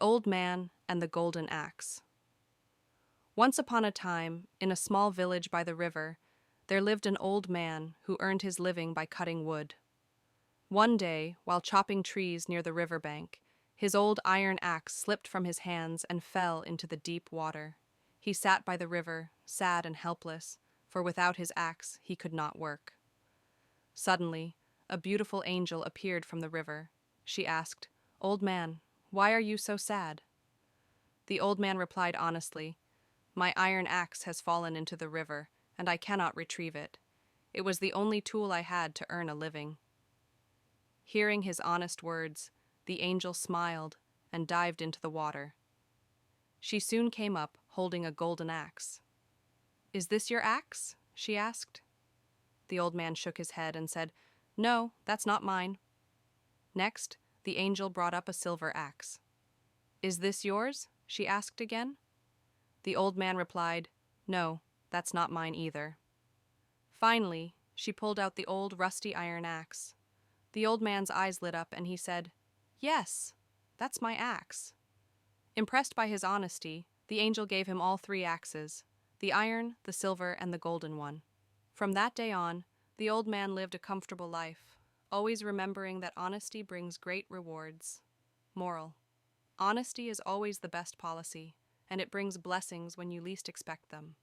Old Man and the Golden Axe. Once upon a time, in a small village by the river, there lived an old man who earned his living by cutting wood. One day, while chopping trees near the riverbank, his old iron axe slipped from his hands and fell into the deep water. He sat by the river, sad and helpless, for without his axe he could not work. Suddenly, a beautiful angel appeared from the river. She asked, "Old man, why are you so sad?" The old man replied honestly, "My iron axe has fallen into the river, and I cannot retrieve it. It was the only tool I had to earn a living." Hearing his honest words, the angel smiled and dived into the water. She soon came up, holding a golden axe. "Is this your axe?" she asked. The old man shook his head and said, "No, that's not mine." Next, the angel brought up a silver axe. "Is this yours?" she asked again. The old man replied, "No, that's not mine either." Finally, she pulled out the old rusty iron axe. The old man's eyes lit up and he said, "Yes, that's my axe." Impressed by his honesty, the angel gave him all three axes, the iron, the silver, and the golden one. From that day on, the old man lived a comfortable life, always remembering that honesty brings great rewards. Moral: honesty is always the best policy, and it brings blessings when you least expect them.